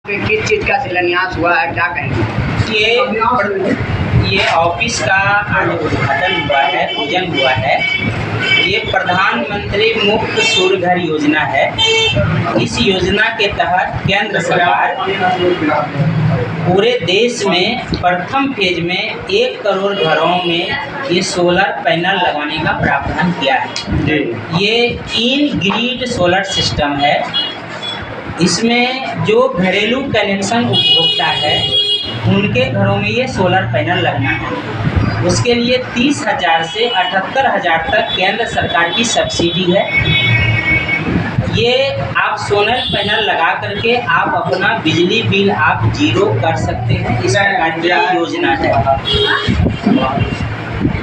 किस चीज का शिलान्यास हुआ है, क्या कहेंगे? ये ऑफिस का आज उद्घाटन हुआ है, पूजन हुआ है। ये प्रधानमंत्री मुफ्त सूर्य घर योजना है। इस योजना के तहत केंद्र सरकार पूरे देश में प्रथम फेज में 1 करोड़ घरों में ये सोलर पैनल लगाने का प्रावधान किया है। ये इन ग्रिड सोलर सिस्टम है। इसमें जो घरेलू कनेक्शन उपभोक्ता है उनके घरों में ये सोलर पैनल लगना है। उसके लिए 30,000 से 78,000 तक केंद्र सरकार की सब्सिडी है। ये आप सोलर पैनल लगा करके आप अपना बिजली बिल आप जीरो कर सकते हैं। इस प्रकार की योजना है।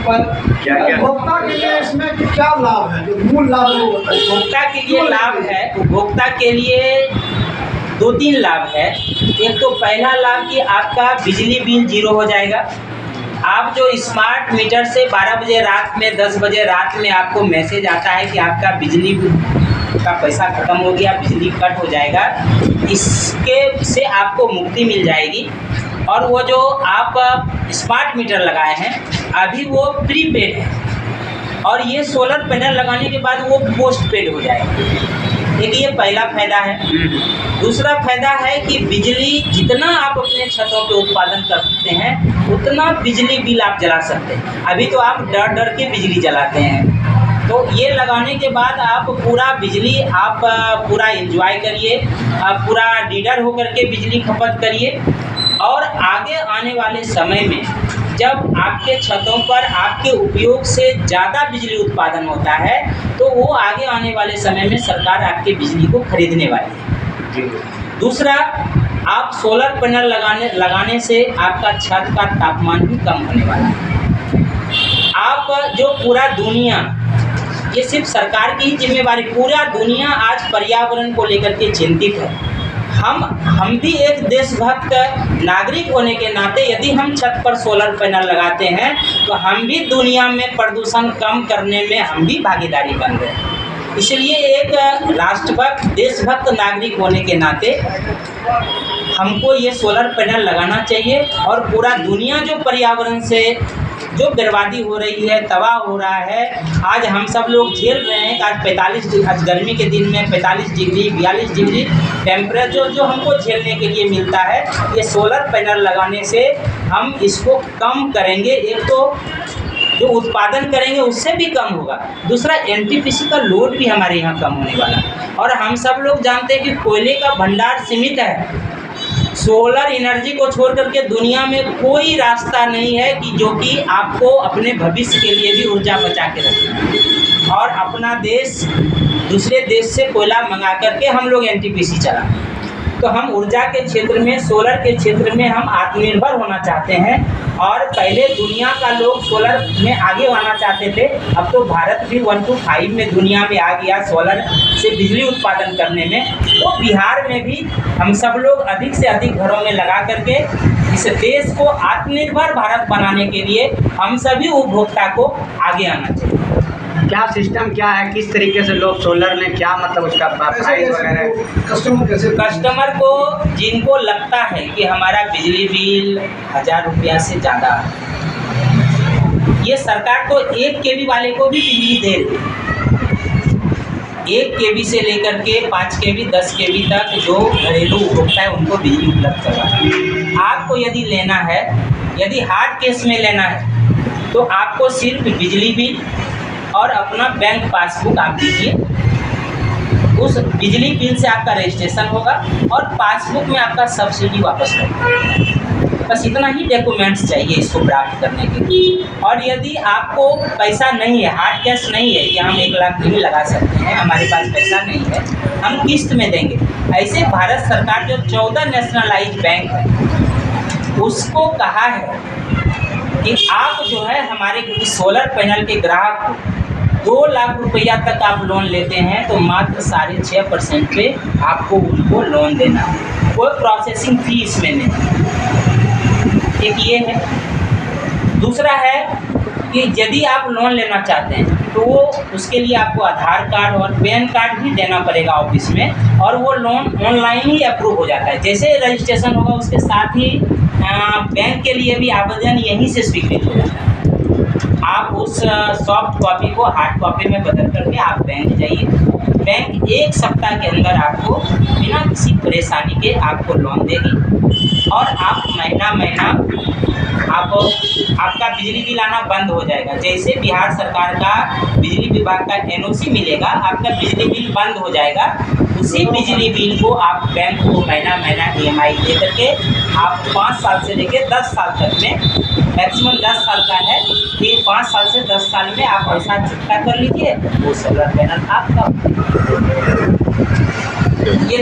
उपभोक्ता के लिए इसमें क्या लाभ है, जो मूल लाभ है वो बताइए। उपभोक्ता के लिए लाभ है, उपभोक्ता के लिए 2-3 लाभ है। एक तो पहला लाभ कि आपका बिजली बिल जीरो हो जाएगा। आप जो स्मार्ट मीटर से 12 बजे रात में 10 बजे रात में आपको मैसेज आता है कि आपका बिजली का पैसा ख़त्म हो गया, बिजली कट हो जाएगा, इसके से आपको मुक्ति मिल जाएगी। और वो जो आप स्मार्ट मीटर लगाए हैं अभी वो प्रीपेड है और ये सोलर पैनल लगाने के बाद वो पोस्ट पेड हो जाएगा। एक ये पहला फ़ायदा है। दूसरा फ़ायदा है कि बिजली जितना आप अपने छतों पे उत्पादन करते हैं उतना बिजली बिल आप जला सकते हैं। अभी तो आप डर डर के बिजली जलाते हैं, तो ये लगाने के बाद आप पूरा बिजली आप पूरा एंजॉय करिए, आप पूरा लीडर होकर के बिजली खपत करिए। और आगे आने वाले समय में जब आपके छतों पर आपके उपयोग से ज़्यादा बिजली उत्पादन होता है तो वो आगे आने वाले समय में सरकार आपके बिजली को खरीदने वाली है। दूसरा, आप सोलर पैनल लगाने से आपका छत का तापमान भी कम होने वाला है। आप जो पूरा दुनिया, ये सिर्फ सरकार की जिम्मेवारी, पूरा दुनिया आज पर्यावरण को लेकर के चिंतित है। हम भी एक देशभक्त नागरिक होने के नाते यदि हम छत पर सोलर पैनल लगाते हैं तो हम भी दुनिया में प्रदूषण कम करने में हम भी भागीदारी बन रहे हैं। इसलिए एक राष्ट्रभक्त देशभक्त नागरिक होने के नाते हमको ये सोलर पैनल लगाना चाहिए। और पूरा दुनिया जो पर्यावरण से जो बर्बादी हो रही है, तबाह हो रहा है, आज हम सब लोग झेल रहे हैं। आज गर्मी के दिन में 45 डिग्री 42 डिग्री टेम्परेचर जो हमको झेलने के लिए मिलता है, ये सोलर पैनल लगाने से हम इसको कम करेंगे। एक तो जो उत्पादन करेंगे उससे भी कम होगा, दूसरा एनटीपीसी का लोड भी हमारे यहाँ कम होने वाला है। और हम सब लोग जानते हैं कि कोयले का भंडार सीमित है। सोलर एनर्जी को छोड़ करके दुनिया में कोई रास्ता नहीं है कि जो कि आपको अपने भविष्य के लिए भी ऊर्जा बचा के रखें। और अपना देश दूसरे देश से कोयला मंगा करके हम लोग एनटीपीसी चलाएं। तो हम ऊर्जा के क्षेत्र में, सोलर के क्षेत्र में हम आत्मनिर्भर होना चाहते हैं। और पहले दुनिया का लोग सोलर में आगे आना चाहते थे, अब तो भारत भी 1 to 5 में दुनिया में आ गया सोलर से बिजली उत्पादन करने में। तो बिहार में भी हम सब लोग अधिक से अधिक घरों में लगा करके इस देश को आत्मनिर्भर भारत बनाने के लिए हम सभी उपभोक्ता को आगे आना चाहिए। क्या सिस्टम क्या है, किस तरीके से लोग सोलर में, क्या मतलब उसका प्राइस वगैरह? कस्टमर को जिनको लगता है कि हमारा बिजली बिल 1000 रुपया से ज़्यादा है, ये सरकार तो 1 kV वाले को भी बिजली दे रही है। 1 kV से लेकर के 5 kV 10 kV तक जो घरेलू उपभोक्ता है उनको बिजली उपलब्ध करवा है। आपको यदि लेना है, यदि हार्ड केस में लेना है तो आपको सिर्फ बिजली बिल और अपना बैंक पासबुक आप दीजिए। उस बिजली बिल से आपका रजिस्ट्रेशन होगा और पासबुक में आपका सब्सिडी वापस लगेगा। बस इतना ही डॉक्यूमेंट्स चाहिए इसको प्राप्त करने के लिए। और यदि आपको पैसा नहीं है, हार्ड कैश नहीं है कि हम 1 लाख नहीं लगा सकते हैं, हमारे पास पैसा नहीं है, हम किस्त में देंगे, ऐसे भारत सरकार जो 14 नेशनलाइज बैंक है उसको कहा है कि आप जो है हमारे सोलर पैनल के ग्राहक को 2 लाख रुपया तक आप लोन लेते हैं तो मात्र 6.5% पे आपको उनको लोन देना है। कोई प्रोसेसिंग फी इसमें नहीं। एक ये है। दूसरा है कि यदि आप लोन लेना चाहते हैं तो वो उसके लिए आपको आधार कार्ड और पैन कार्ड भी देना पड़ेगा ऑफिस में, और वो लोन ऑनलाइन ही अप्रूव हो जाता है। जैसे रजिस्ट्रेशन होगा उसके साथ ही बैंक के लिए भी आवेदन यहीं से स्वीकृत हो जाता है। आप उस सॉफ्ट कॉपी को हार्ड कॉपी में बदल करके आप बैंक जाइए। बैंक 1 सप्ताह के अंदर आपको बिना किसी परेशानी के आपको लोन देगी, और आप महीना आपका बिजली बिल आना बंद हो जाएगा। जैसे बिहार सरकार का बिजली विभाग का NOC मिलेगा, आपका बिजली बिल बंद हो जाएगा। उसी बिजली बिल को आप बैंक को महीना EMI दे करके आप 5 साल से लेकर 10 साल तक में, मैक्सिमम 10 साल का है, फिर 5 साल से 10 साल में आप पैसा चुकता कर लीजिए, वो सोलर पैनल आपका। ये